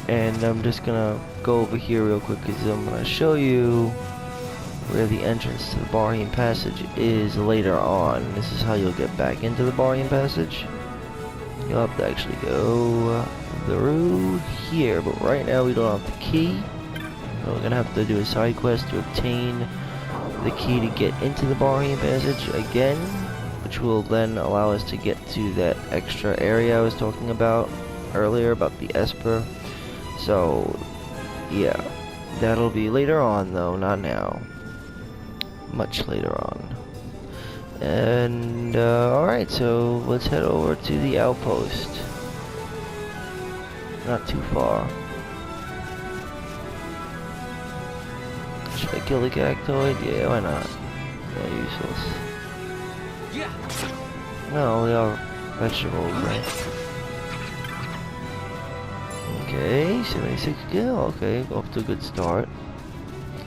And I'm just gonna go over here real quick because I'm gonna show you where the entrance to the Barheim Passage is later on. This is how you'll get back into the Barheim Passage. You'll have to actually go through here, but right now we don't have the key. So we're gonna have to do a side quest to obtain the key to get into the Barheim Passage again, which will then allow us to get to that extra area I was talking about earlier, about the Esper. So, yeah, that'll be later on though, not now. Much later on. And, alright, so let's head over to the outpost. Not too far. Should I kill the cactoid? Yeah, why not? They're useless. No, they are vegetables, right? Okay, 76 kill. Okay, off to a good start.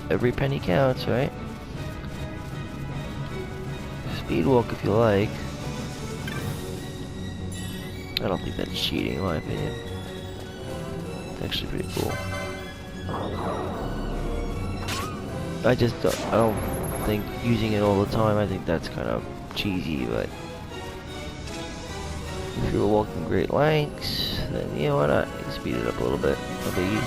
Every penny counts, right? Speed walk if you like. I don't think that's cheating, in my opinion. It's actually pretty cool. I don't think using it all the time, I think that's kind of cheesy, but if you're walking great lengths, then you know, why not? You can speed it up a little bit. No biggie.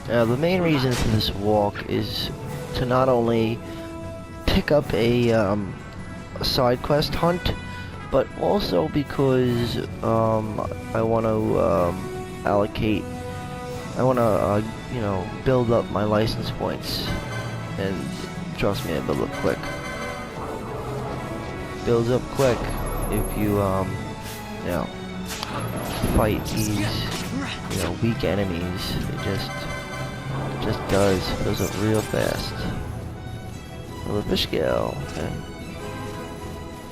Now, the main reason for this walk is to not only pick up a side quest hunt, but also because I want to allocate. I want to, you know, build up my license points, and trust me, I build up quick. Builds up quick if you, you know, fight these, you know, weak enemies. It just does. Builds up real fast. Another fish scale, okay.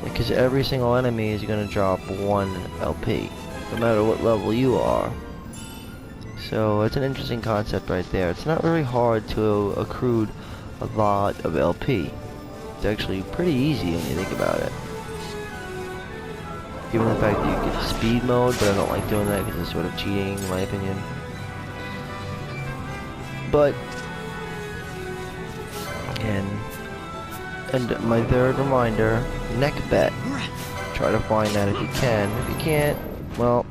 Because every single enemy is gonna drop 1 LP, no matter what level you are. So it's an interesting concept right there. It's not very hard to accrue a lot of LP. It's actually pretty easy when you think about it. Given the fact that you get speed mode, but I don't like doing that because it's sort of cheating in my opinion. But, and my third reminder, neck bet. Try to find that if you can. If you can't, well,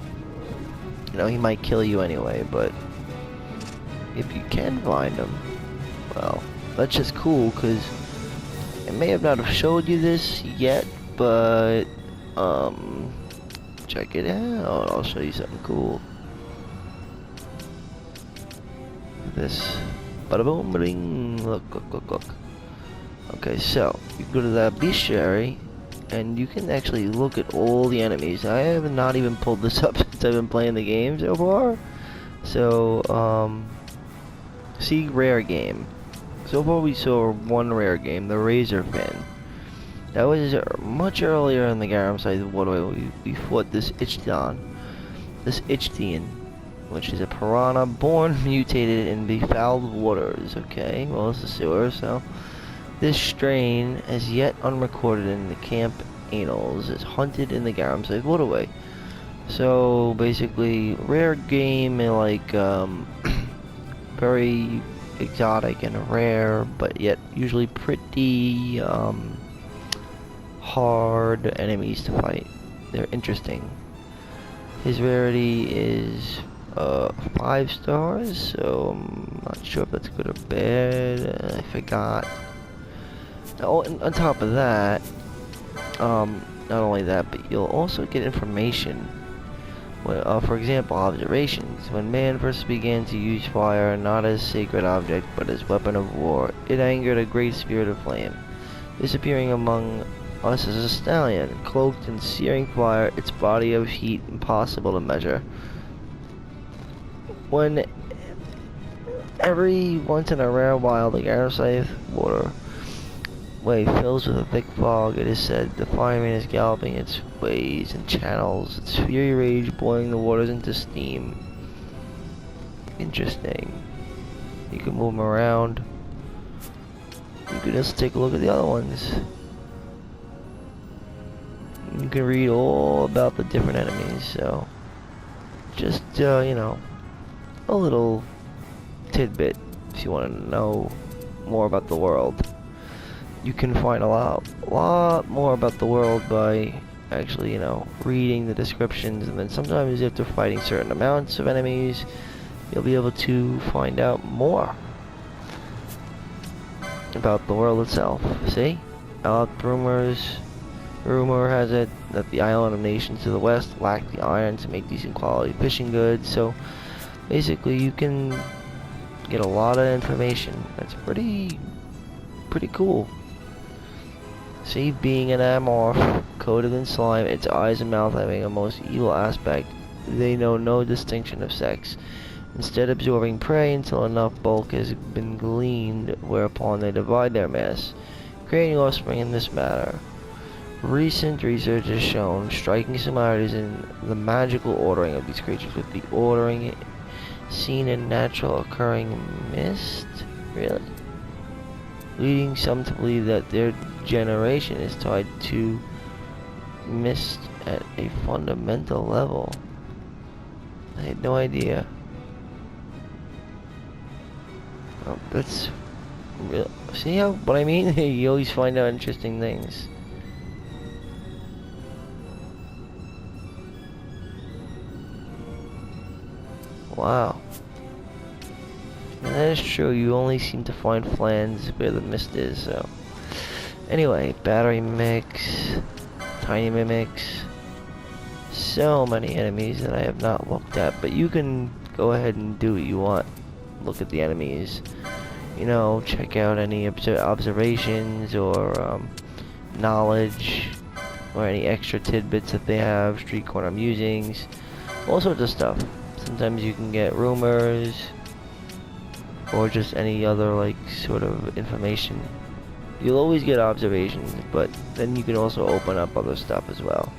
you know, he might kill you anyway, but if you can find him, well, that's just cool, because I may have not have showed you this yet, but, check it out. I'll show you something cool. This. Bada boom, bing. Look, look, look, look. Okay, so, you go to that bestiary, and you can actually look at all the enemies. I have not even pulled this up since I've been playing the game so far. So, see rare game. So far we saw one rare game, the Razor Fin. That was much earlier in the Garam side of Waterway. We fought this Ichthyan, which is a piranha born mutated in befouled waters. Okay, well it's a sewer, so this strain, as yet unrecorded in the camp annals, is hunted in the Garam side Waterway. So basically, rare game, like very exotic and rare, but yet usually pretty hard enemies to fight. They're interesting. His rarity is 5 stars, so I'm not sure if that's good or bad. I forgot. Oh, and on top of that, not only that, but you'll also get information. For example, observations. When man first began to use fire, not as sacred object, but as weapon of war, it angered a great spirit of flame. Disappearing among us as a stallion, cloaked in searing fire, its body of heat impossible to measure. When every once in a rare while the Garam waterway fills with a thick fog, it is said the fireman is galloping its ways and channels, its fury rage boiling the waters into steam. Interesting. You can move them around. You can just take a look at the other ones. You can read all about the different enemies, so just, you know, a little tidbit if you want to know more about the world. You can find a lot more about the world by actually, you know, reading the descriptions, and then sometimes after fighting certain amounts of enemies, you'll be able to find out more about the world itself. See? Rumor has it that the island of nations to the west lack the iron to make decent quality fishing goods, so basically you can get a lot of information. That's pretty cool. See, being an amorph, coated in slime, its eyes and mouth having a most evil aspect, they know no distinction of sex, instead absorbing prey until enough bulk has been gleaned, whereupon they divide their mass, creating offspring in this manner. Recent research has shown striking similarities in the magical ordering of these creatures with the ordering seen in natural occurring mist? Really? Leading some to believe that their generation is tied to mist at a fundamental level. I had no idea. Oh, that's real. See how what I mean? You always find out interesting things. Wow. And that is true, you only seem to find flans where the mist is, so. Anyway, battery mix, tiny mimics, so many enemies that I have not looked at, but you can go ahead and do what you want. Look at the enemies, you know, check out any observations or knowledge or any extra tidbits that they have, street corner musings, all sorts of stuff. Sometimes you can get rumors or just any other like sort of information. You'll always get observations, but then you can also open up other stuff as well,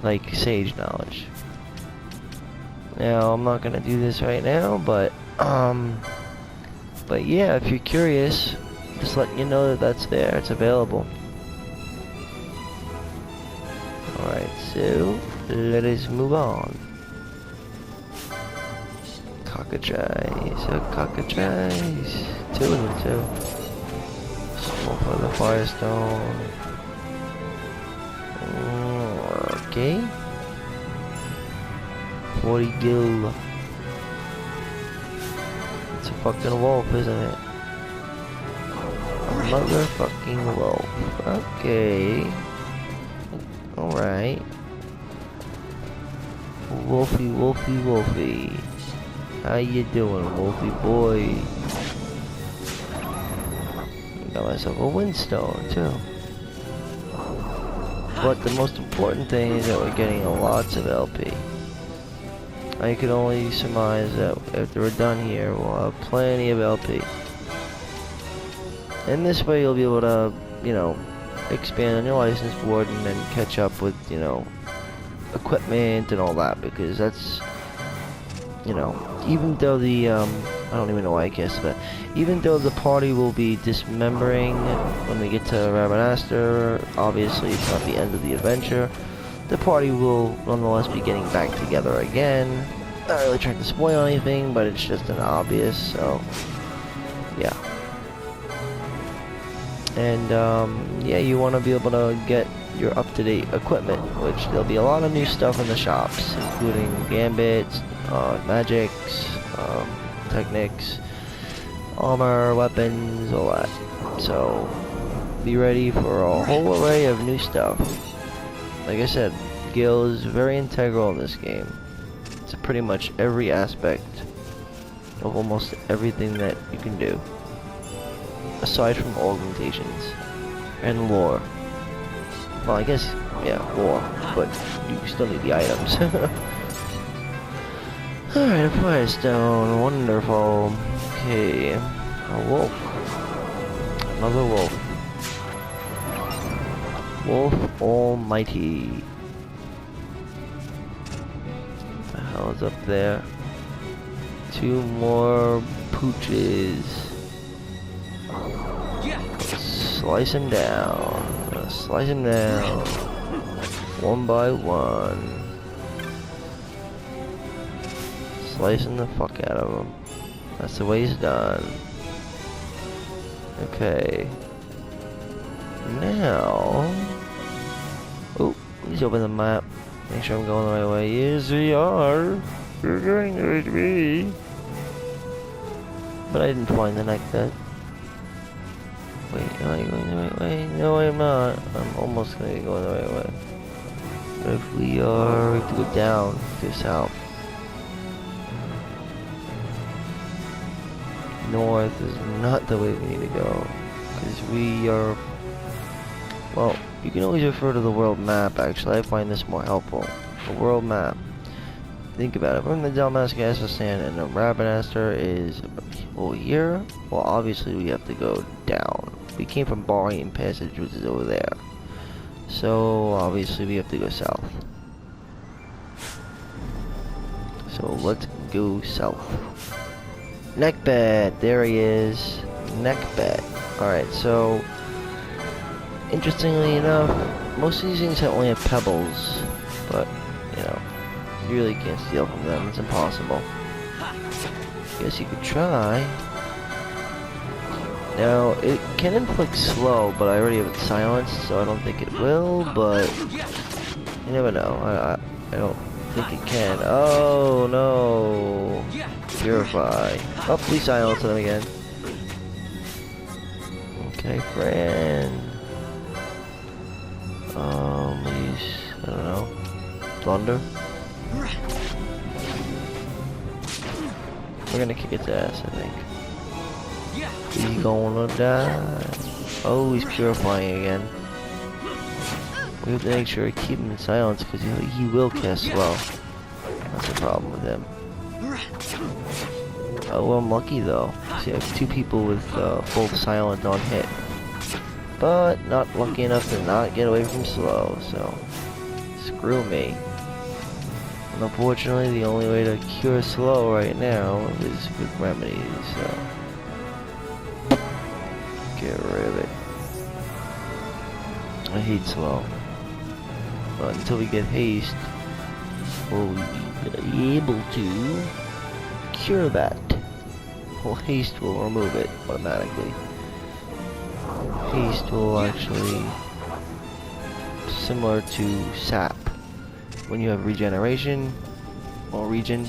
like sage knowledge. Now I'm not gonna do this right now, but yeah, if you're curious, just letting you know that that's there, it's available. Alright, so let us move on. Cockatrice, cockatrice. 2 of them too. Small for the firestone. Okay. 40 gil. It's a fucking wolf, isn't it? A motherfucking wolf. Okay. Alright. Wolfie, wolfie, wolfie. How you doing, wolfie boy? Got myself a windstone, too. But the most important thing is that we're getting lots of LP. I can only surmise that after we're done here, we'll have plenty of LP. And this way you'll be able to, you know, expand on your license board and then catch up with, you know, equipment and all that, because that's, you know, even though the, I don't even know why I guessed that, even though the party will be dismembering when we get to Rabanastre, obviously it's not the end of the adventure, the party will nonetheless be getting back together again. Not really trying to spoil anything, but it's just an obvious, so, yeah. And, yeah, you want to be able to get your up-to-date equipment, which there'll be a lot of new stuff in the shops, including gambits, magics, techniques, armor, weapons, all that. So, be ready for a whole array of new stuff. Like I said, Gil is very integral in this game. It's pretty much every aspect of almost everything that you can do, aside from augmentations and lore. Well, I guess, yeah, lore, but you still need the items. Alright, a firestone, wonderful. Okay, a wolf. Another wolf. Wolf Almighty. What the hell is up there? 2 more pooches. Slice him down. Slice him down. One by one. Slicing the fuck out of him. That's the way he's done. Okay. Now... Oh, please open the map. Make sure I'm going the right way. Yes, we are. We're going the right way. But I didn't find the nectar. Wait, am I going the right way? No, I'm not. I'm almost going to be going the right way. But if we are, we have to go down to south. North is not the way we need to go. Because we are... Well, you can always refer to the world map, actually. I find this more helpful. The world map. Think about it. From the Dalmasca Estersand and the Rabanastre is over here. Well, obviously we have to go down. We came from Barring Passage, which is over there. So, obviously we have to go south. So, let's go south. Neckbed! There he is. Neckbed. Alright, so... Interestingly enough, most of these things only have pebbles. But, you know, you really can't steal from them. It's impossible. Guess you could try. Now, it can inflict slow, but I already have it silenced, so I don't think it will, but... You never know. I don't think it can. Oh, no. Purify. Oh, please silence them again. Okay, friend. Use, I don't know. Thunder? We're gonna kick its ass, I think. He's gonna die. Oh, he's purifying again. We have to make sure to keep him in silence because he will cast slow. That's the problem with him. Oh, well, I'm lucky though. See, I have two people with full silent on hit. But not lucky enough to not get away from slow, so screw me. And unfortunately, the only way to cure slow right now is with remedies, so get rid of it. I hate slow. But until we get haste, we'll be able to cure that. Well, haste will remove it automatically. Haste will actually, similar to sap, when you have regeneration, or regen,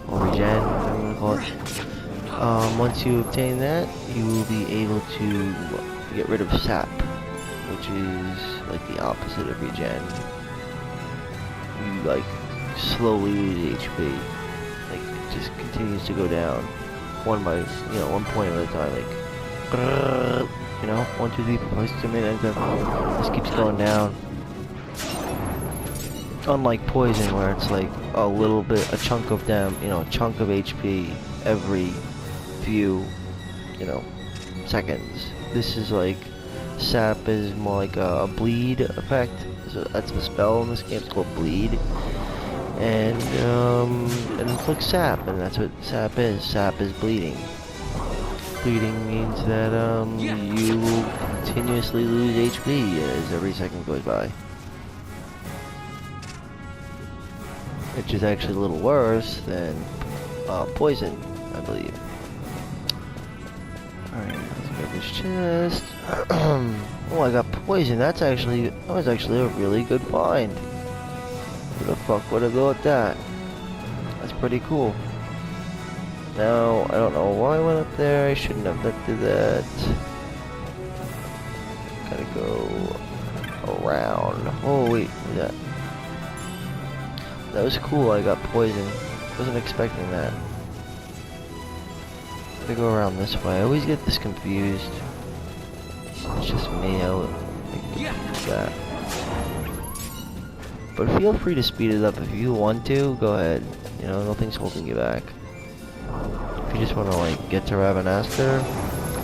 whatever you want to call it. Once you obtain that, you will be able to get rid of sap, which is like the opposite of regen. You like slowly lose HP, like it just continues to go down, one point at a time, like. You know, 1, 2, 3, 4, 5, 6, 7, 8, 9, 10. This keeps going down. Unlike poison, where it's like a little bit, a chunk of them, you know, a chunk of HP every few, you know, seconds. This is like, sap is more like a bleed effect. So that's the spell in this game. It's called bleed, and it inflicts sap, and that's what sap is. Sap is bleeding. Bleeding means that you will continuously lose HP as every second goes by. Which is actually a little worse than poison, I believe. Alright, let's grab this chest. Oh, I got poison. That was actually a really good find. Who the fuck would have thought that? That's pretty cool. Now, I don't know why I went up there. I shouldn't have done that. Gotta go around. Oh, wait, what is that? That was cool, I got poison. Wasn't expecting that. Gotta go around this way. I always get this confused. It's just me, I would get confused with that. But feel free to speed it up if you want to. Go ahead. You know, nothing's holding you back. If you just want to like get to Rabanastre,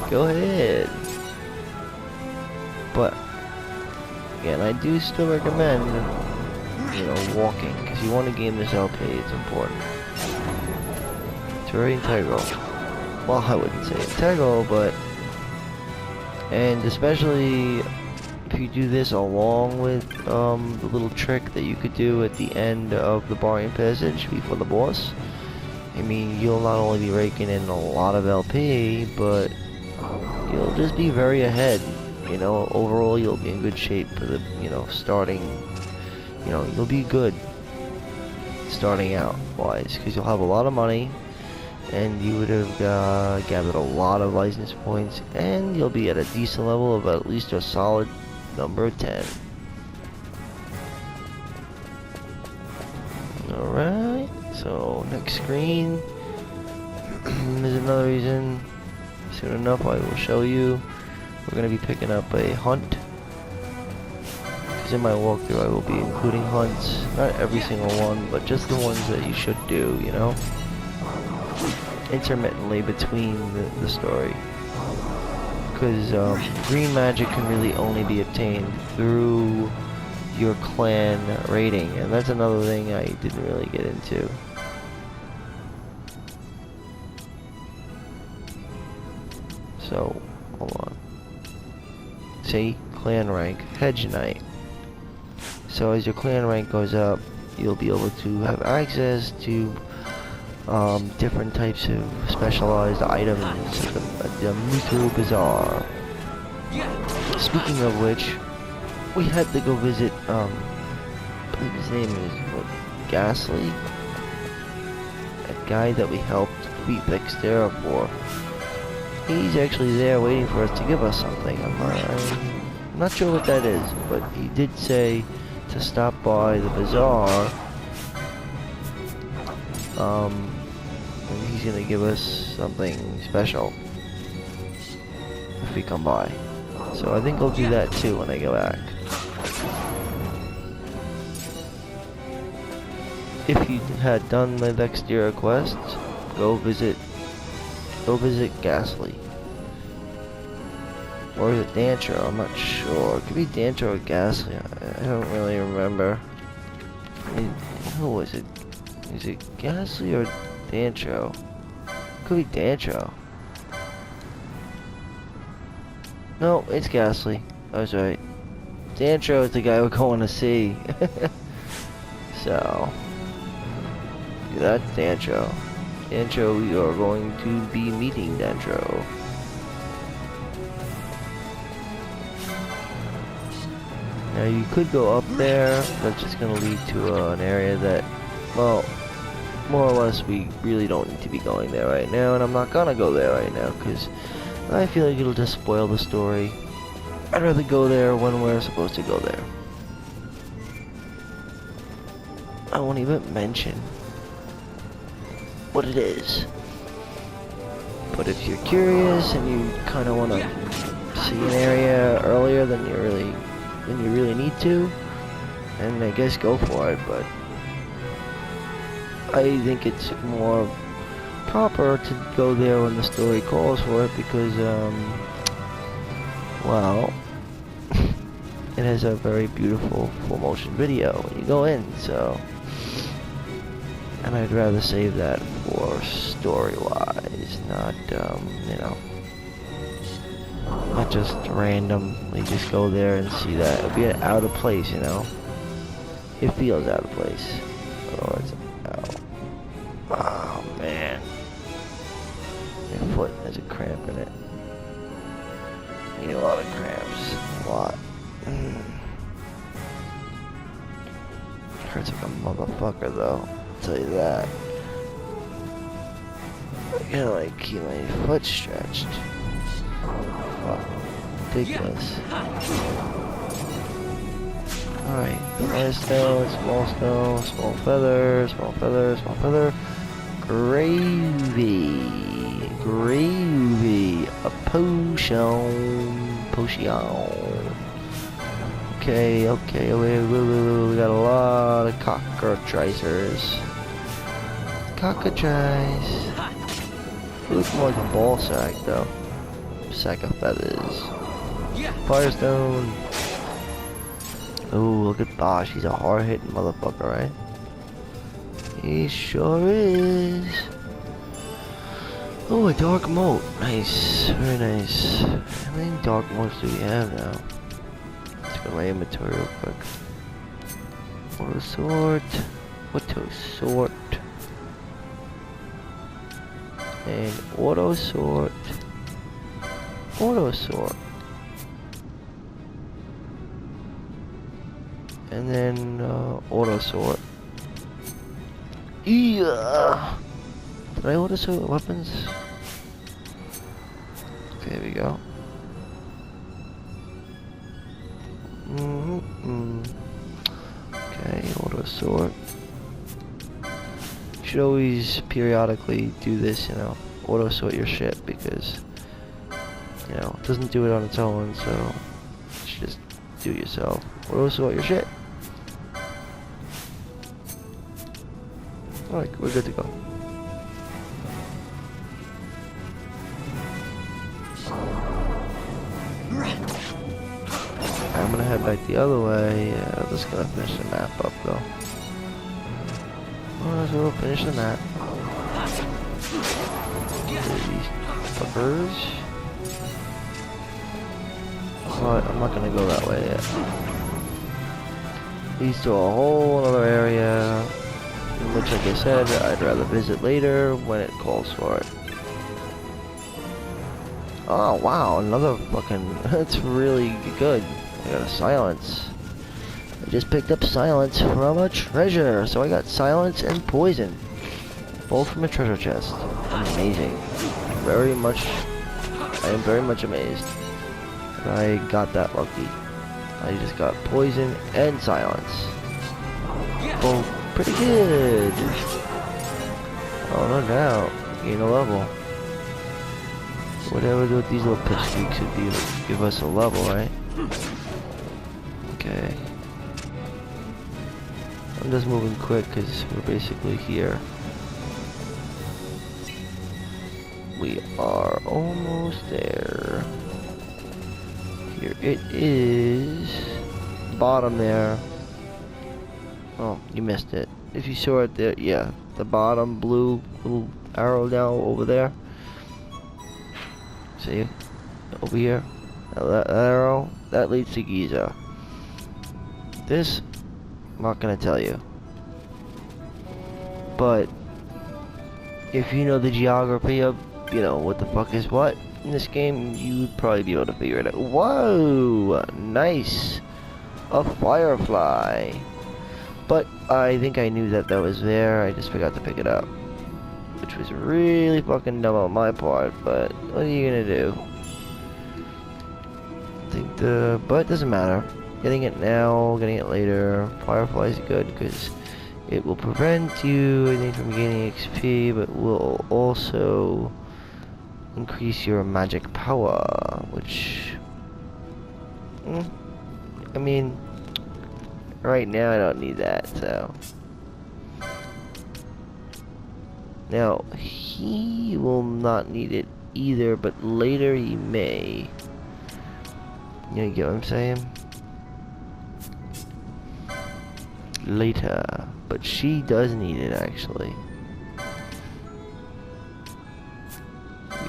go ahead. But again, I do still recommend, you know, walking because you want to gain this LP. It's important. It's very integral. Well, I wouldn't say integral, but and especially if you do this along with the little trick that you could do at the end of the Barian Passage before the boss, I mean, you'll not only be raking in a lot of LP, but you'll just be very ahead. You know, overall you'll be in good shape for the, you know, starting, you know, you'll be good starting out wise, because you'll have a lot of money, and you would have gathered a lot of license points, and you'll be at a decent level of at least a solid number 10. Alright, so next screen is another reason. Soon enough I will show you. We're going to be picking up a hunt. Because in my walkthrough I will be including hunts. Not every single one, but just the ones that you should do, you know? Intermittently between the story. Because green magic can really only be obtained through your clan rating. And that's another thing I didn't really get into. So, hold on. See, clan rank, hedge knight. So as your clan rank goes up, you'll be able to have access to different types of specialized items at the Mithril Bazaar. Speaking of which, we had to go visit, I believe his name is, what, Ghastly? That guy that we helped beat Dexter for. He's actually there waiting for us to give us something. I'm not sure what that is, but he did say to stop by the bazaar. And he's gonna give us something special if we come by. So I think I'll do that too when I go back. If you had done the Dexter quest, go visit Ghastly. Or is it Dantro? I'm not sure. It could be Dantro or Ghastly. I don't really remember. I mean, who was it? Is it Ghastly or Dantro? Could be Dantro. No, it's Ghastly. I was right. Dantro is the guy we're going to see. So, that's Dantro. Dantro, we are going to be meeting Dantro. Now you could go up there, that's just going to lead to an area that, well, more or less we really don't need to be going there right now, and I'm not going to go there right now, because I feel like it'll just spoil the story. I'd rather go there when we're supposed to go there. I won't even mention what it is. But if you're curious and you kind of want to see an area earlier than you really need to, then I guess go for it. But I think it's more proper to go there when the story calls for it, because well, it has a very beautiful full motion video when you go in, so. And I'd rather save that for story-wise, not, you know, not just randomly just go there and see that. It'd be out of place, you know. It feels out of place. Oh, it's out. Oh, man. My foot has a cramp in it. I need a lot of cramps. A lot. Hurts like a motherfucker, though. I'll tell you that. I gotta like keep my foot stretched. Fuck. Ridiculous. Alright, large stone, small stone, small feather, small feather, small feather. Gravy. Gravy. A potion. Okay, we got a lot of cockatrices. Cockatrice. It looks more like a ball sack, though. Sack of feathers. Firestone. Ooh, look at Bosch. He's a hard-hitting motherfucker, right? He sure is. Oh, a dark moat. Nice. Very nice. How many dark moats do we have now? Let's go to my inventory real quick. Auto sort. Auto sort. And auto sort. Auto sort. And then auto sort. Yeah. Did I auto sort weapons? Okay, there we go. Okay, auto sort. You should always periodically do this, you know, auto sort your shit, because, you know, it doesn't do it on its own, so you should just do it yourself. Auto sort your shit. Alright, we're good to go. I'm gonna head back the other way. Yeah, I'm just gonna finish the map up though. Alright, so we'll finish the map. These fuckers. But I'm not gonna go that way yet. Leads to a whole other area, which, like I said, I'd rather visit later when it calls for it. Oh wow, another fucking, that's really good. I got a silence. I just picked up silence from a treasure, so I got silence and poison. Both from a treasure chest. Amazing. I am very much amazed that I got that lucky. I just got poison and silence. Both pretty good. Oh, no doubt. Gain a level. Whatever these little pipsqueaks would do, give us a level, right? Okay. I'm just moving quick because we're basically here. We are almost there. Here it is. Bottom there. Oh, you missed it. If you saw it there, yeah. The bottom blue little arrow down over there. See? Over here. That arrow, that leads to Giza. This, I'm not gonna tell you. But, if you know the geography of, you know, what the fuck is what in this game, you'd probably be able to figure it out. Whoa! Nice! A firefly! But I think I knew that was there, I just forgot to pick it up. Which was really fucking dumb on my part, but what are you gonna do? But it doesn't matter. Getting it now, getting it later. Firefly's good because it will prevent you, I think, from gaining XP, but will also increase your magic power, which, I mean, right now I don't need that, so. Now, he will not need it either, but later he may. You get what I'm saying? Later. But she does need it, actually.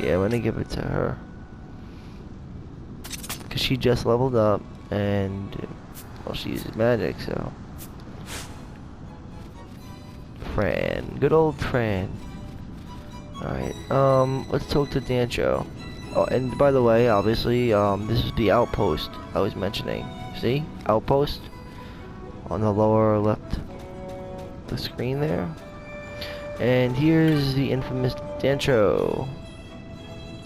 Yeah, I'm gonna give it to her. Because she just leveled up, and, well, she uses magic, so. Fran. Good old Fran. Alright, let's talk to Dancho. Oh, and by the way, obviously, this is the outpost I was mentioning. See? Outpost? On the lower left of the screen there. And here's the infamous Dancho.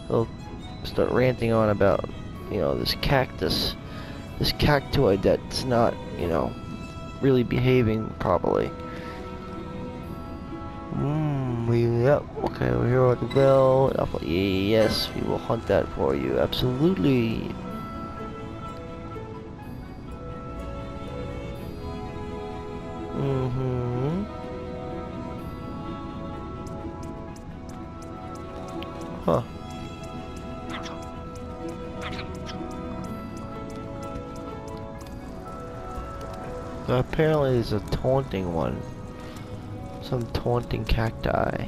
He'll start ranting on about, you know, this cactus. This cactoid that's not, you know, really behaving properly. Yep, okay, we're here at the bell. Yes, we will hunt that for you, absolutely. Huh. Apparently there's a taunting one. Some taunting cacti.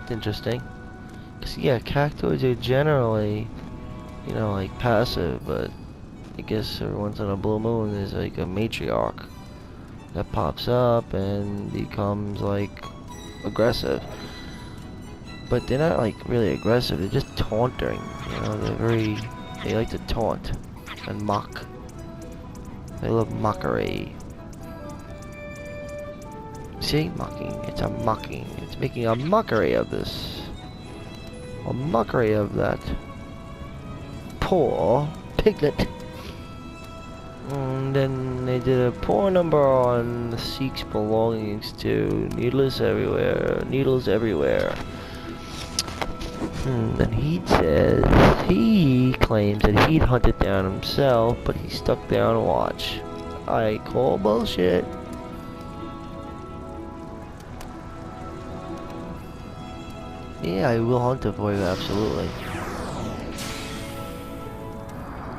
It's interesting. 'Cause yeah, cactoids are generally, you know, like passive, but I guess every once in a blue moon there's like a matriarch that pops up and becomes like aggressive. But they're not like really aggressive, they're just taunting. You know, they like to taunt and mock. They love mockery. See? Mocking. It's a mocking. It's making a mockery of this. A mockery of that poor piglet. And then they did a poor number on the Sikh's belongings to needles everywhere. Needles everywhere. And he says, he claims that he'd hunt it down himself, but he's stuck there on watch. I call bullshit. Yeah, I will hunt it for you, absolutely.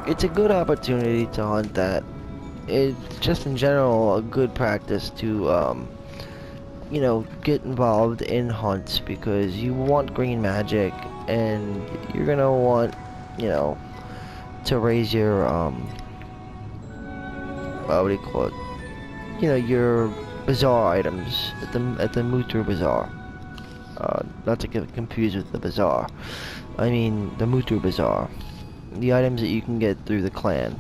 It's a good opportunity to hunt that. It's just in general a good practice to, you know, get involved in hunts because you want green magic and you're gonna want, you know, to raise your, what do you call it? You know, your bazaar items at the Mutru Bazaar. Not to get confused with the bazaar. I mean the Mutru Bazaar. The items that you can get through the clan.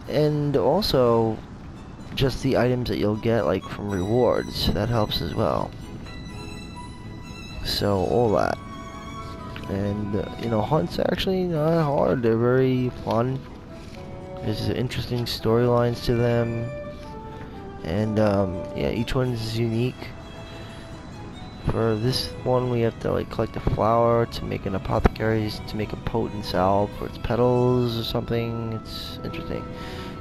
And also just the items that you'll get like from rewards. That helps as well. So all that. And you know, hunts are actually not hard. They're very fun. There's interesting storylines to them. And yeah, each one is unique. For this one, we have to like collect a flower to make an apothecary's to make a potent salve for its petals or something. It's interesting.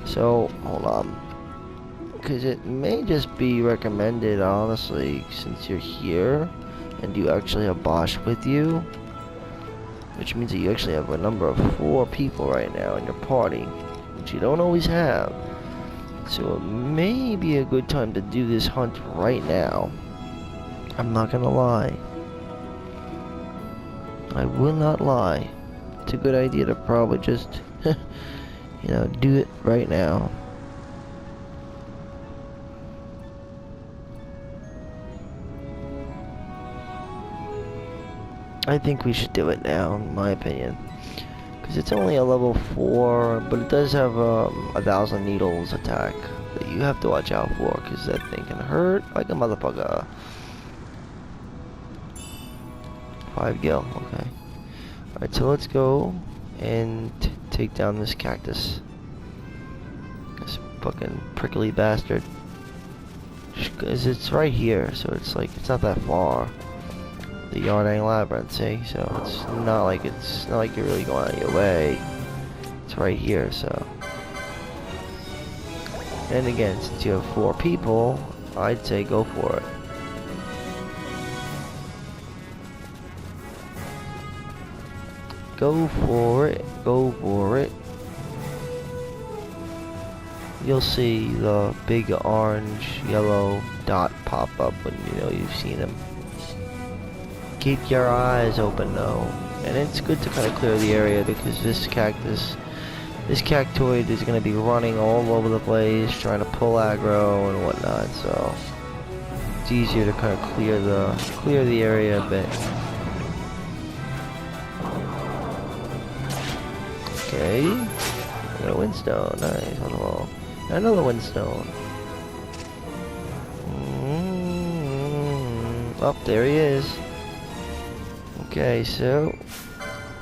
So hold on, because it may just be recommended, honestly, since you're here and you actually have Bosch with you, which means that you actually have a number of 4 people right now in your party, which you don't always have. So it may be a good time to do this hunt right now. I'm not gonna lie. I will not lie. It's a good idea to probably just, you know, do it right now. I think we should do it now, in my opinion. Because it's only a level 4, but it does have 1,000 needles attack that you have to watch out for, because that thing can hurt like a motherfucker. 5 gil, okay. Alright, so let's go and take down this cactus. This fucking prickly bastard. Because it's right here, so it's like, it's not that far. The Yardang Labyrinth, see? So it's not like you're really going out of your way. It's right here, so. And again, since you have 4 people, I'd say go for it. Go for it, go for it. You'll see the big orange, yellow dot pop up when you know you've seen him. Keep your eyes open though. And it's good to kind of clear the area because this cactoid is going to be running all over the place, trying to pull aggro and whatnot, so it's easier to kind of clear the area a bit. Okay, got a windstone, nice, another windstone. Oh, there he is. Okay, so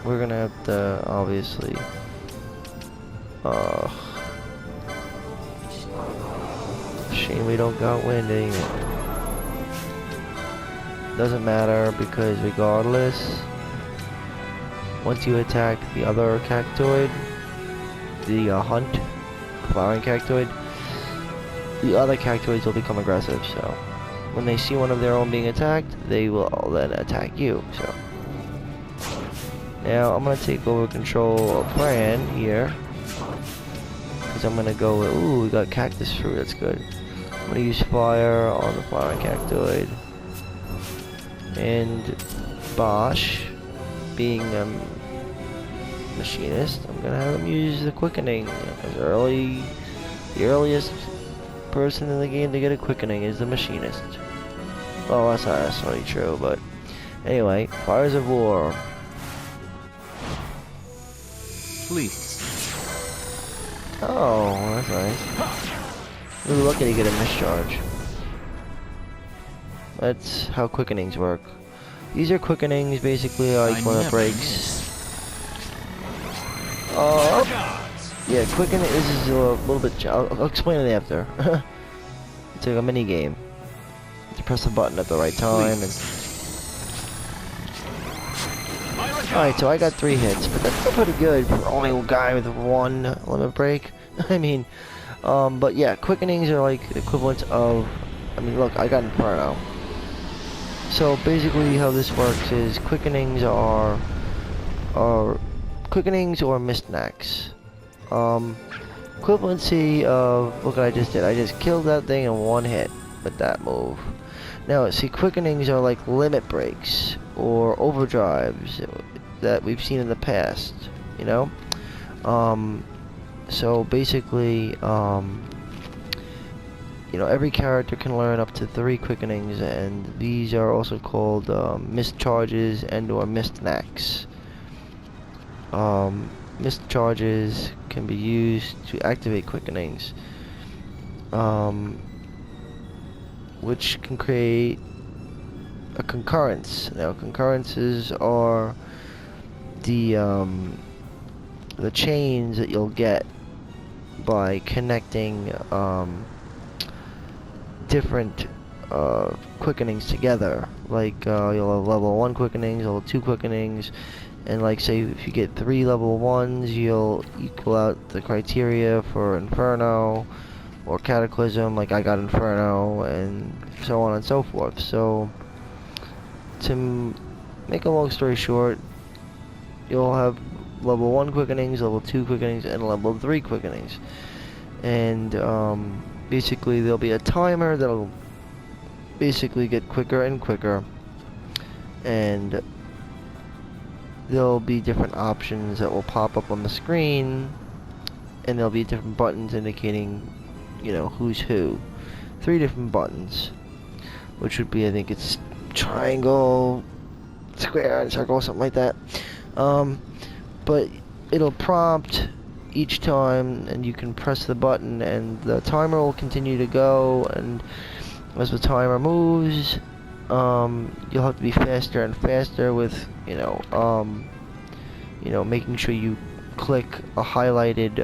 we're gonna have to obviously shame we don't got wind, ain't it? Doesn't matter because regardless, once you attack the other cactoid, the hunt, flowering cactoid, the other cactoids will become aggressive, so when they see one of their own being attacked, they will then attack you, so. Now, I'm gonna take over control of plan here, because I'm gonna go with, ooh, we got cactus fruit, that's good. I'm gonna use fire on the flowering cactoid. And Bosch, being a machinist, I'm gonna have him use the quickening. The earliest person in the game to get a quickening is the machinist. Well, that's not necessarily true, but anyway, Fires of War. Please. Oh, that's nice. Really lucky to get a mischarge. That's how quickenings work. These are quickenings, basically like when it breaks. Oh, yeah, quickening. This is a little bit. I'll explain it after. It's like a mini game. You press the button at the right time. And... Alright, so I got 3 hits, but that's still pretty good for only a guy with 1 limit break. I mean, but yeah, quickenings are like the equivalent of. I mean, look, I got Inferno. So basically, how this works is quickenings are quickenings or misnacks. Equivalency of, look what I just did. I just killed that thing in 1 hit with that move. Now, see, quickenings are like limit breaks or overdrives that we've seen in the past, you know? So basically, you know, every character can learn up to 3 quickenings, and these are also called missed charges and or missed knacks. Missed charges can be used to activate quickenings, which can create a concurrence. Now, concurrences are the chains that you'll get by connecting different quickenings together. Like you'll have level 1 quickenings, level 2 quickenings, and like say if you get 3 level 1s, you'll equal out the criteria for Inferno or Cataclysm, like I got Inferno, and so on and so forth. So to make a long story short, you'll have level 1 quickenings, level 2 quickenings, and level 3 quickenings. And basically there'll be a timer that'll basically get quicker and quicker, and there'll be different options that will pop up on the screen, and there'll be different buttons indicating, you know, who's who. 3 different buttons, which would be, I think it's triangle, square, and circle, something like that. But it'll prompt each time, and you can press the button, and the timer will continue to go, and as the timer moves, you'll have to be faster and faster with, you know, making sure you click a highlighted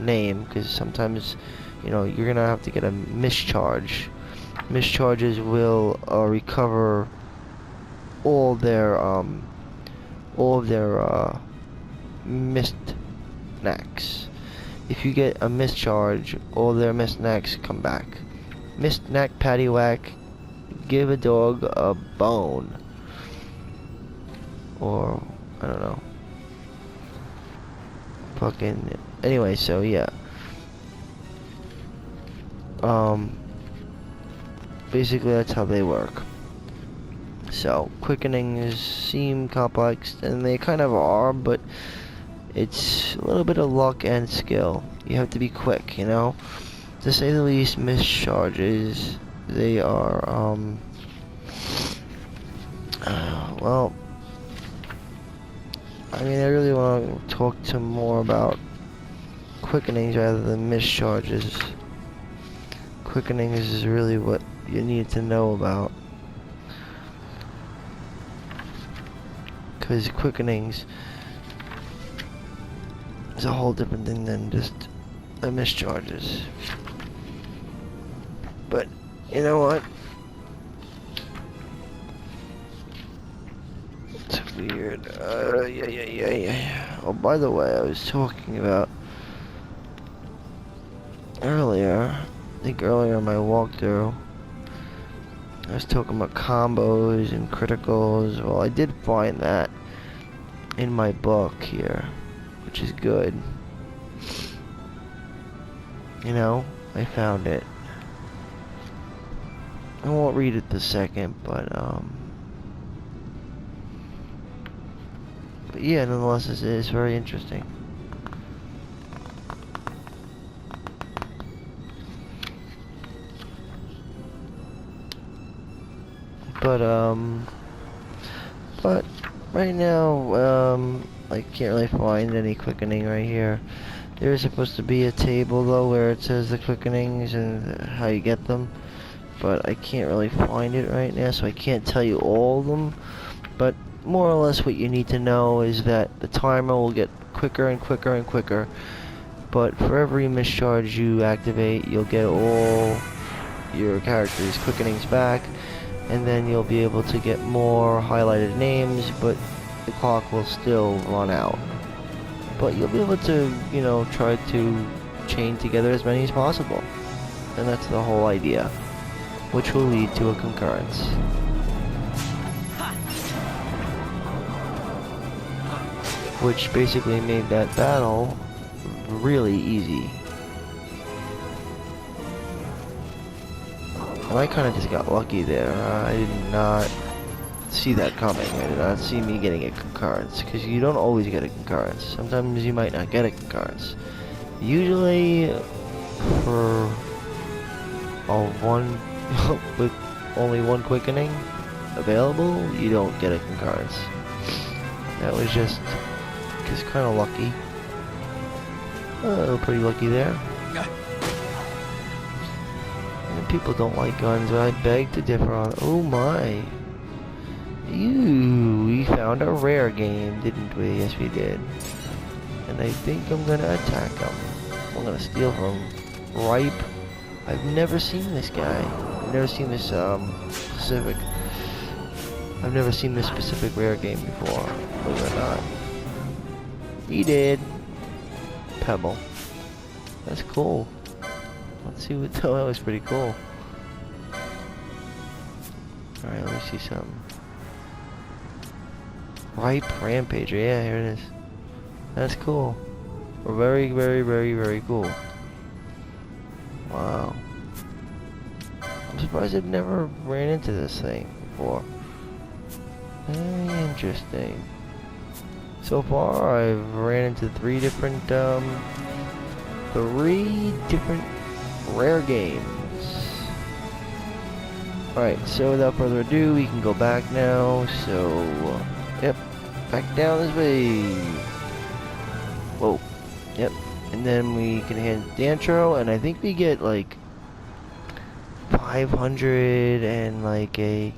name, because sometimes, you know, you're gonna have to get a mischarge. Mischarges will recover all of their missed knacks. If you get a mischarge, all their missed knacks come back. Missed knack paddywhack, give a dog a bone. Or, I don't know. Fucking, anyway, so yeah. Basically that's how they work. So, quickenings seem complex, and they kind of are, but it's a little bit of luck and skill. You have to be quick, you know? To say the least, mischarges, they are, well, I mean, I really want to talk to more about quickenings rather than mischarges. Quickenings is really what you need to know about. Because quickenings is a whole different thing than just a mischarges. But, you know what? It's weird. Yeah. Oh, by the way, I was talking about earlier, I think earlier in my walkthrough, I was talking about combos and criticals. Well, I did find that in my book here, which is good. You know, I found it. I won't read it this second, but But yeah, nonetheless, it's very interesting. But right now, I can't really find any quickening right here. There is supposed to be a table though where it says the quickenings and how you get them, but I can't really find it right now, so I can't tell you all of them. But more or less what you need to know is that the timer will get quicker and quicker and quicker, but for every mischarge you activate, you'll get all your character's quickenings back, and then you'll be able to get more highlighted names, but the clock will still run out. But you'll be able to, you know, try to chain together as many as possible. And that's the whole idea, which will lead to a concurrence. Which basically made that battle really easy. And I kind of just got lucky there. I did not see that coming. I did not see me getting a concurrence, because you don't always get a concurrence. Sometimes you might not get a concurrence. Usually, for one with only one quickening available, you don't get a concurrence. That was just kind of lucky. Pretty lucky there. People don't like guns, but I beg to differ on. Oh my! We found a rare game, didn't we? Yes, we did. And I think I'm gonna attack him. I'm gonna steal from Ripe. I've never seen this guy. I've never seen this specific. I've never seen this specific rare game before. Believe it or not. He did. Pebble. That's cool. Let's see what. Oh, that was pretty cool. Alright, let me see something. Ripe Rampager. Yeah, here it is. That's cool. Very, very, very, very cool. Wow. I'm surprised I've never ran into this thing before. Very interesting. So far, I've ran into three different rare games. Alright, so without further ado, we can go back now. So, yep, back down this way. Whoa, yep. And then we can hit the intro, and I think we get like 500 and like a,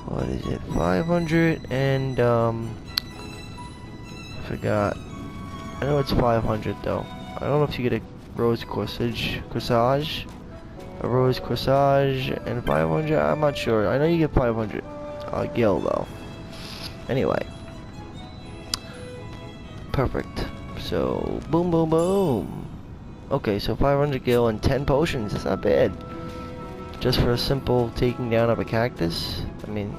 what is it, 500 and forgot. I know it's 500 though. I don't know if you get a rose corsage, a rose corsage and 500. I'm not sure. I know you get 500 gil though. Anyway, perfect. So boom, boom, boom. Okay, so 500 gil and 10 potions. That's not bad. Just for a simple taking down of a cactus. I mean,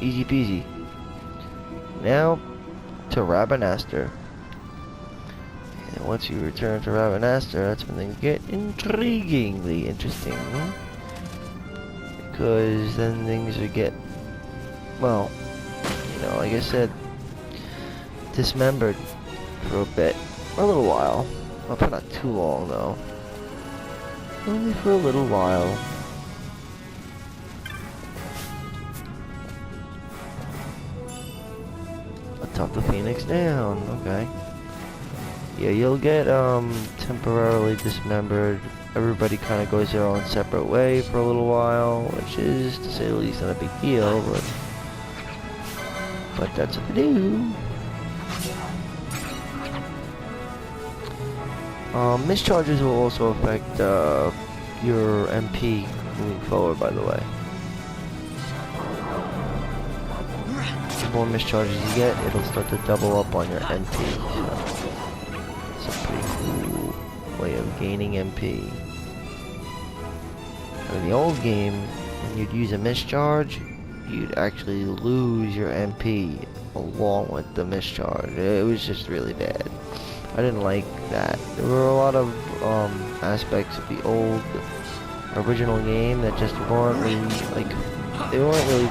easy peasy. Now to Rabanaster. And once you return to Rabanaster, that's when things get intriguingly interesting. Because then things would get, well, you know, like I said, dismembered for a bit. For a little while. Well, for not too long though. Only for a little while. Top the Phoenix down, okay. Yeah, you'll get temporarily dismembered. Everybody kind of goes their own separate way for a little while, which is, to say the least, not a big deal, but that's what they do. Mischarges will also affect your MP moving forward, by the way. The more mischarges you get, it'll start to double up on your MP. So it's a pretty cool way of gaining MP. In the old game, when you'd use a mischarge, you'd actually lose your MP along with the mischarge. It was just really bad. I didn't like that. There were a lot of aspects of the old original game that just weren't really, like, they weren't really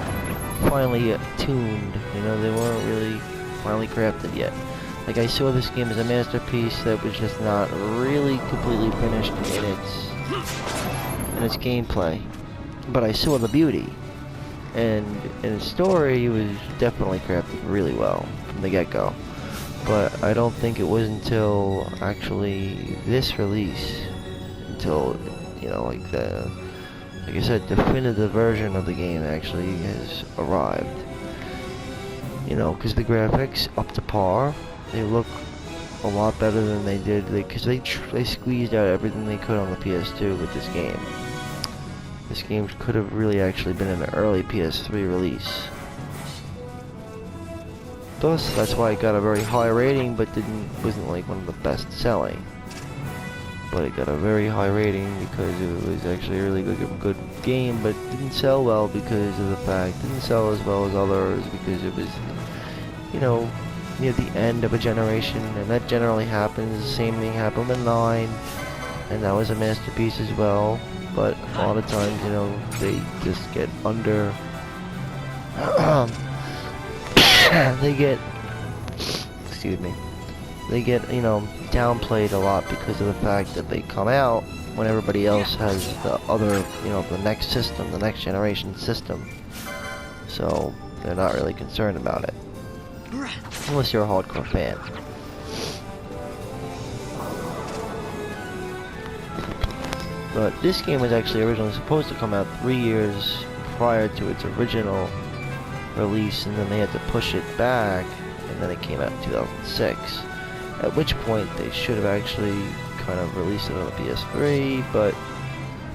finally tuned. You know, they weren't really finally crafted yet. Like, I saw this game as a masterpiece that was just not really completely finished in its gameplay. But I saw the beauty. And in its story, it was definitely crafted really well from the get-go. But I don't think it was until actually this release, until, you know, like I said, definitive version of the game actually has arrived. You know, because the graphics up to par, they look a lot better than they did, because they squeezed out everything they could on the PS2 with this game. This game could have really actually been an early PS3 release. Thus, that's why it got a very high rating, but wasn't like one of the best selling. But it got a very high rating because it was actually a really good game, but didn't sell well because of the fact, didn't sell as well as others because it was, you know, near the end of a generation, and that generally happens. The same thing happened with 9, and that was a masterpiece as well. But a lot of times, you know, they just get under. They get, excuse me, they get, you know, downplayed a lot because of the fact that they come out when everybody else has the other, you know, the next system, the next generation system. So they're not really concerned about it, unless you're a hardcore fan. But this game was actually originally supposed to come out 3 years prior to its original release, and then they had to push it back, and then it came out in 2006. At which point they should have actually kind of released it on the PS3, but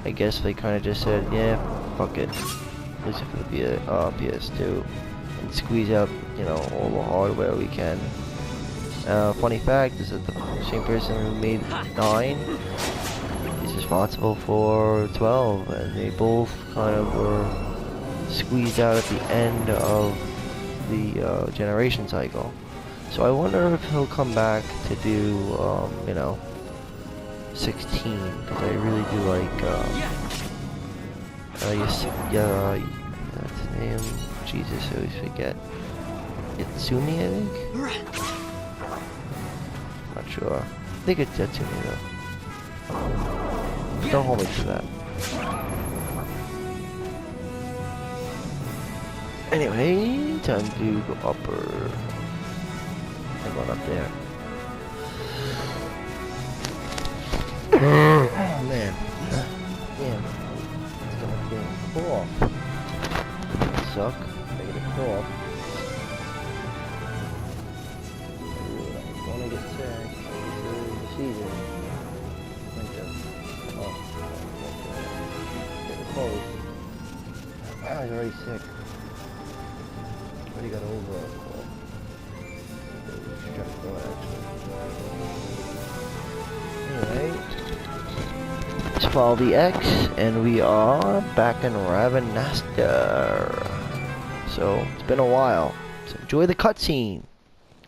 I guess they kind of just said, yeah, fuck it, release it for the PS2, and squeeze out, you know, all the hardware we can. Funny fact is that the same person who made 9 is responsible for 12, and they both kind of were squeezed out at the end of the generation cycle. So I wonder if he'll come back to do, you know, 16, because I really do like, that's his name, Jesus, I always forget. Yatsumi, I think? Not sure. I think it's Yatsumi, though. Don't hold me to that. Anyway, time to go upper. I'm going up there. Oh man. Damn. It's gonna get a cough. Suck. I get a cough. I wanna get sick. This is the season. Winter. Oh. Get a cold. Ah, he's already sick. Already got over a cold. Anyway, let's follow the X, and we are back in Ravennaster. So, it's been a while. So enjoy the cutscene.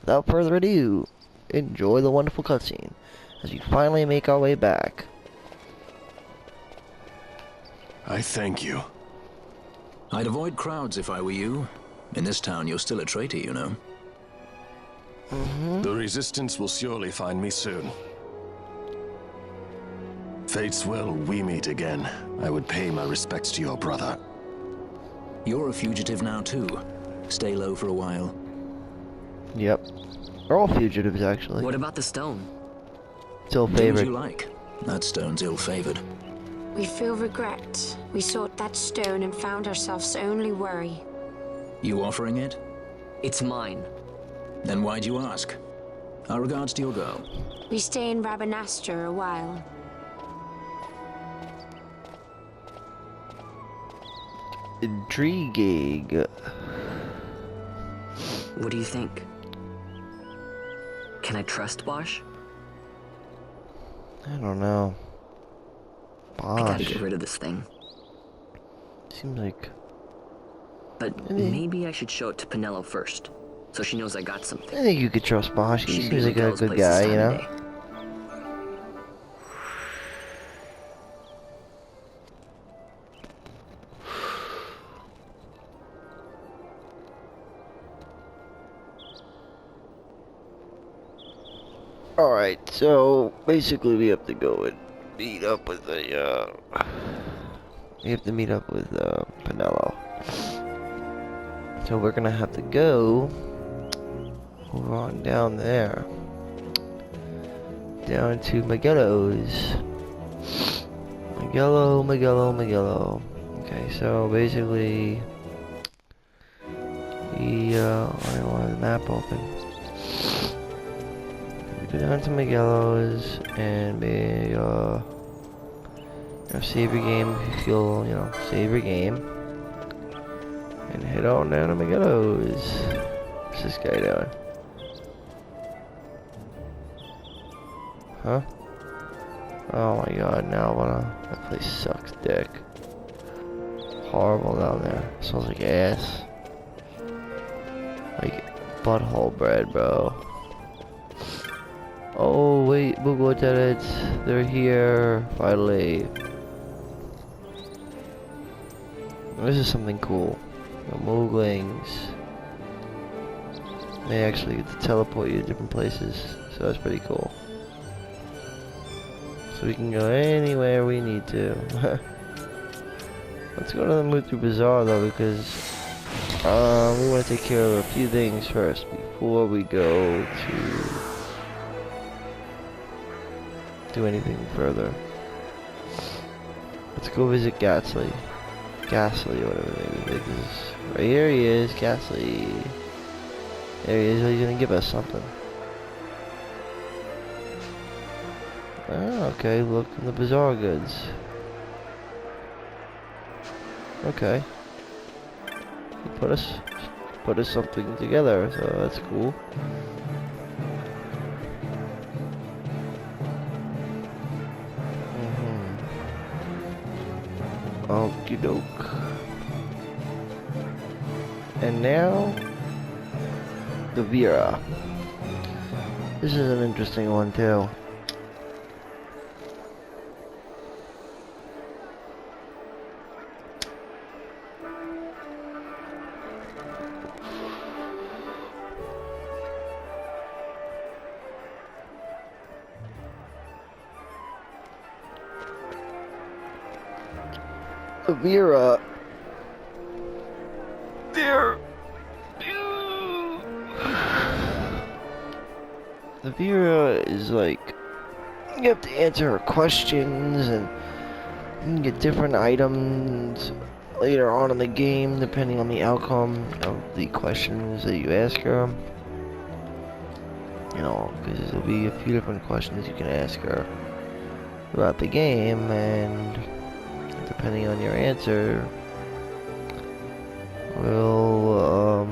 Without further ado, enjoy the wonderful cutscene as we finally make our way back. I thank you. I'd avoid crowds if I were you. In this town, you're still a traitor, you know. The Resistance will surely find me soon. Fate's will, we meet again. I would pay my respects to your brother. You're a fugitive now, too. Stay low for a while. Yep. We're all fugitives, actually. What about the stone? It's ill Do favored. as you like. That stone's ill-favored. We feel regret. We sought that stone and found ourselves only worry. You offering it? It's mine. Then why'd you ask? Our regards to your girl. We stay in Ravennaster a while. Intriguing. What do you think? Can I trust Bosch? I don't know. I gotta Bosh. get rid of this thing. Seems like... But maybe I should show it to Penelo first, so she knows I got something. I think you could trust Bosch. He She'd be seems like a Miguel's good place this guy, time you of know? day. Alright, so basically we have to go and meet up with we have to meet up with Penello. So we're gonna have to go over on down there. Down to Magello's. Magello. Okay, so basically we I want the map open. We go down to Magello's and we save your game if you feel, save your game. And head on down to Magello's. What's this guy doing? Huh? Oh my god, now that place sucks dick. Horrible down there. Smells like ass. Like butthole bread, bro. Oh wait, Google did it. They're here, finally. This is something cool. The Mooglings. They actually get to teleport you to different places, so that's pretty cool. So we can go anywhere we need to. Let's go to the Muthu Bazaar though, because we want to take care of a few things first before we go to do anything further. Let's go visit Ghastly. Ghastly, or whatever they think is. Right here he is, Ghastly. There he is, he's gonna give us something. Oh, okay, look in the bazaar goods. Okay. He put us something together, so that's cool. Okie doke. And now, the Vera. This is an interesting one too. The Vera. The Vera is like, you have to answer her questions and you can get different items later on in the game depending on the outcome of the questions that you ask her. Because there'll be a few different questions you can ask her throughout the game, and depending on your answer, will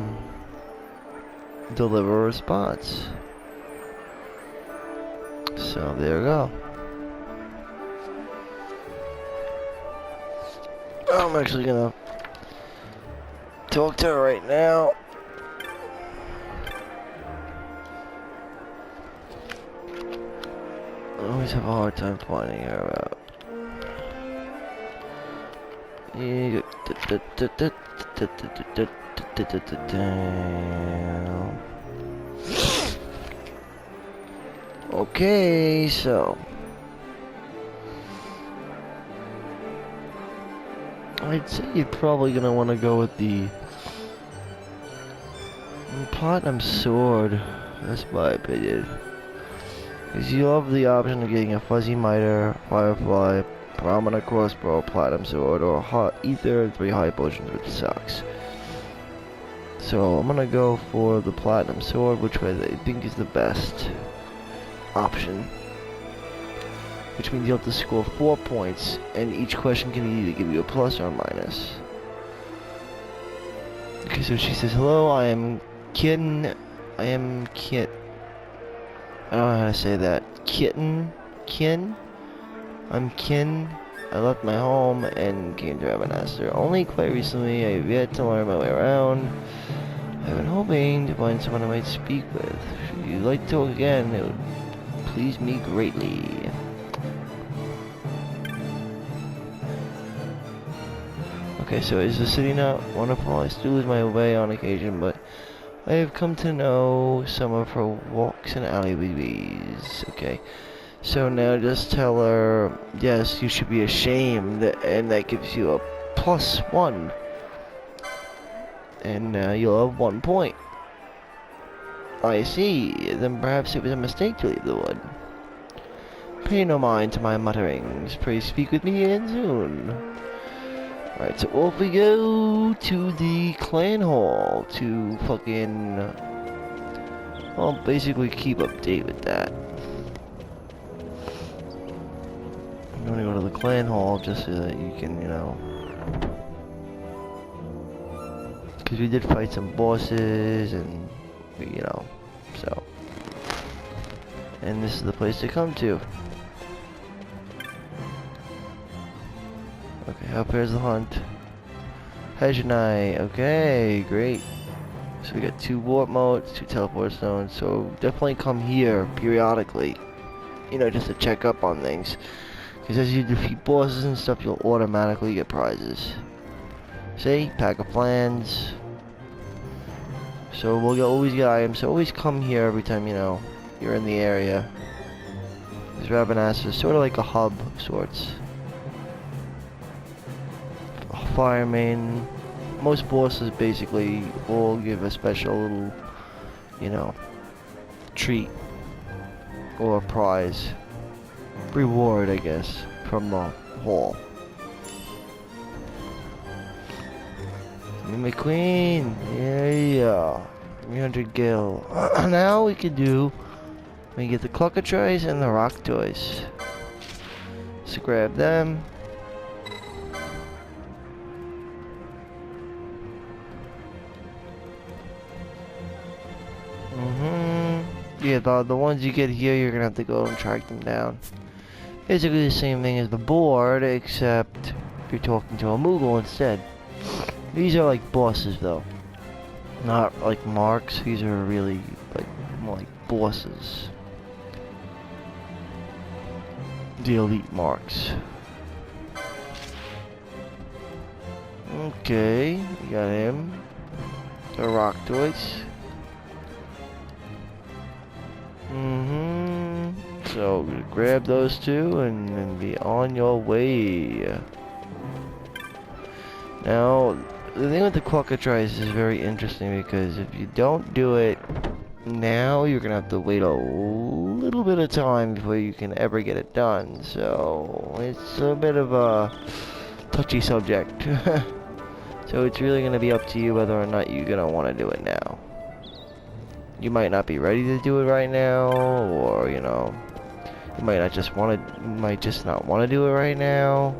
deliver a response. So there you go. I'm actually gonna talk to her right now. I always have a hard time finding her out. Okay, so I'd say you're probably gonna want to go with the Platinum Sword. That's my opinion. Because you have the option of getting a Fuzzy Miter, Firefly, Prominent Crossbow, Platinum Sword, or either 3 high potions, which sucks. So I'm gonna go for the Platinum Sword, which I think is the best option. Which means you have to score 4 points, and each question can either give you a plus or a minus. Okay, so she says, hello, I am Kitten. I am Kit. I don't know how to say that. Kin? I'm Kin. I left my home and came to Ravenasser. Only quite recently, I have yet to learn my way around. I've been hoping to find someone I might speak with. If you'd like to talk again, it would please me greatly. Okay, so is the city not wonderful? I still lose my way on occasion, but I have come to know some of her walks and alleyways. Okay. So now just tell her, yes, you should be ashamed, and that gives you a +1. And now you'll have 1 point. I see. Then perhaps it was a mistake to leave the wood. Pay no mind to my mutterings. Pray speak with me again soon. Alright, so off we go to the clan hall to fucking... well, basically keep update with that. I'm gonna go to the clan hall just so that you can, you know... because we did fight some bosses and, you know, so... and this is the place to come to. Okay, up here's the hunt. Hejnai, okay, great. So we got 2 warp motes, 2 teleport stones, so definitely come here periodically. You know, just to check up on things. Because as you defeat bosses and stuff, you'll automatically get prizes. See? Pack of plans. So we'll always get items, so always come here every time, you know, you're in the area. This Rabanassus is sort of like a hub of sorts. Fireman. Most bosses basically all give a special little, you know, treat or prize. Reward, I guess, from the hall. McQueen, yeah, 300 gil. Now we can do, we get the cockatrice and the rock toys. So grab them. Yeah, the ones you get here, you're gonna have to go and track them down. Basically the same thing as the board, except you're talking to a Moogle instead. These are like bosses though, not like marks. These are really like more like bosses. The elite marks. Okay, we got him. The rock toys. So grab those 2 and then be on your way. Now, the thing with the cockatrice is very interesting because if you don't do it now, you're gonna have to wait a little bit of time before you can ever get it done. So it's a bit of a touchy subject. So it's really gonna be up to you whether or not you're gonna want to do it now. You might not be ready to do it right now, or you know, you might just not want to do it right now.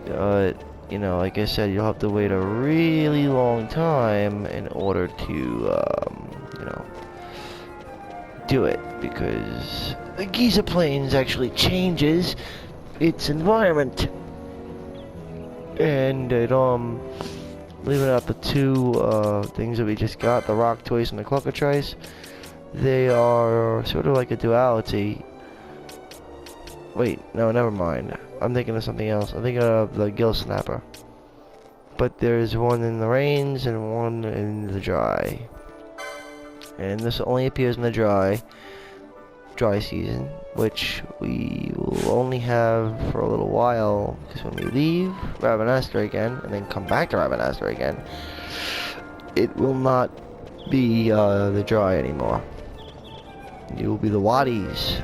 But you know, like I said, you'll have to wait a really long time in order to, you know, do it, because the Giza Plains actually changes its environment, and it leaving out the 2 things that we just got, the rock toys and the cockatrice. They are sort of like a duality. Wait, no, never mind. I'm thinking of something else. I'm thinking of the gill snapper. But there's one in the rains and one in the dry. And this only appears in the dry season, which we will only have for a little while, because when we leave Rabanastre again, and then come back to Rabanastre again, it will not be the dry anymore. It will be the wadis.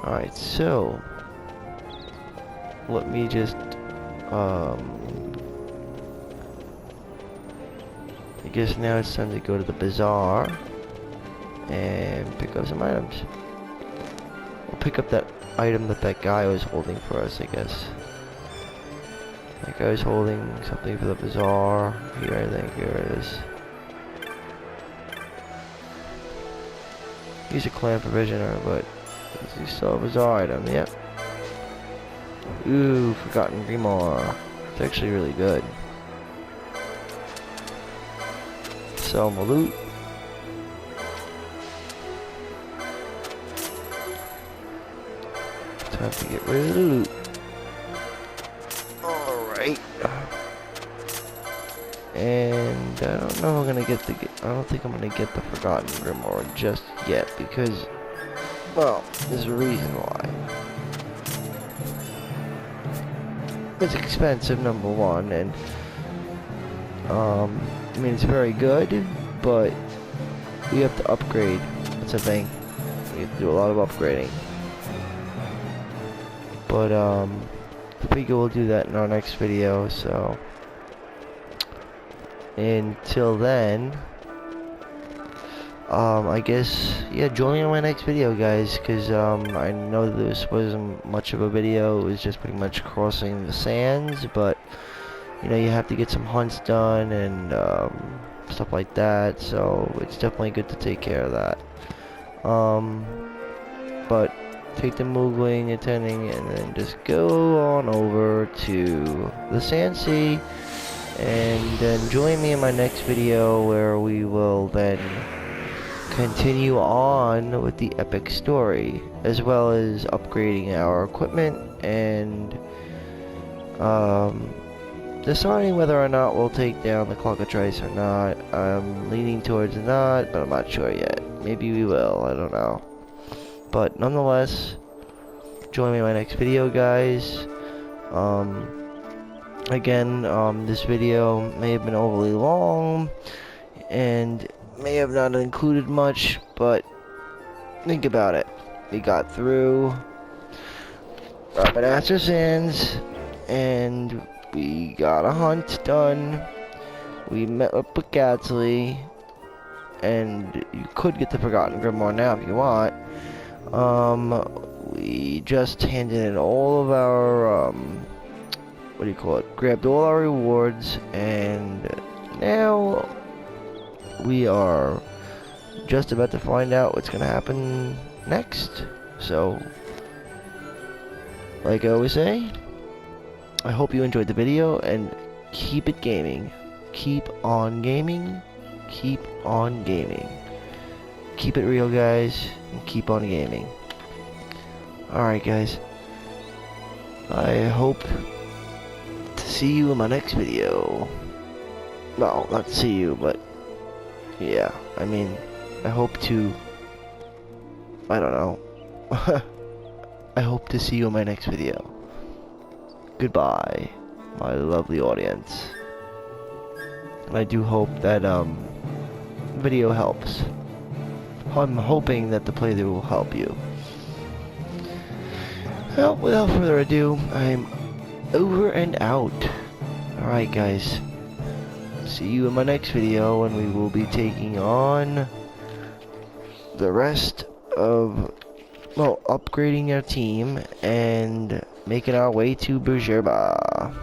Alright, so let me just I guess now it's time to go to the bazaar and pick up some items. We'll pick up that item that guy was holding for us, I guess. That guy was holding something for the bazaar. Here, I think, here it is. He's a clan provisioner, but he's still a bazaar item, yep. Ooh, Forgotten Grimoire. It's actually really good. Sell my loot. Time to get rid of the loot. Alright. and I don't know if I'm gonna get the. I don't think I'm gonna get the Forgotten Grimoire just yet because, well, there's a reason why. It's expensive, number one, and I mean it's very good, but we have to upgrade. That's a thing. We have to do a lot of upgrading. But I figure we'll do that in our next video. So until then, I guess, yeah, join me in my next video, guys, because I know this wasn't much of a video. It was just pretty much crossing the sands, but you know, you have to get some hunts done and stuff like that, so it's definitely good to take care of that. But take the Moogling attending and then just go on over to the Sand Sea and then join me in my next video where we will then continue on with the epic story, as well as upgrading our equipment and deciding whether or not we'll take down the Clockatrice or not. I'm leaning towards not, but I'm not sure yet. Maybe we will, I don't know. But nonetheless, join me in my next video, guys. Again, this video may have been overly long and may have not included much, but think about it. We got through Estersand, and we got a hunt done. We met with Bujerba, and you could get the Forgotten Grimoire now if you want. We just handed in all of our, what do you call it? Grabbed all our rewards, and now we are just about to find out what's gonna happen next. So, like I always say, I hope you enjoyed the video, and keep it gaming. Keep on gaming. Keep on gaming. Keep it real, guys, and keep on gaming. Alright, guys. I hope to see you in my next video. Well, not see you, but yeah, I mean, I hope to, I don't know. I hope to see you in my next video. Goodbye, my lovely audience. And I do hope that, video helps. I'm hoping that the playthrough will help you. Well, without further ado, I'm over and out. Alright, guys. See you in my next video, when we will be taking on the rest of, well, upgrading our team and making our way to Bujerba.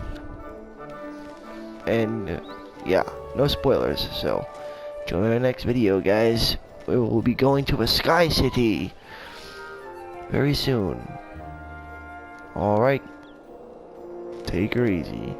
And yeah, no spoilers, so join me in my next video, guys. We will be going to a sky city very soon. Alright, take her easy.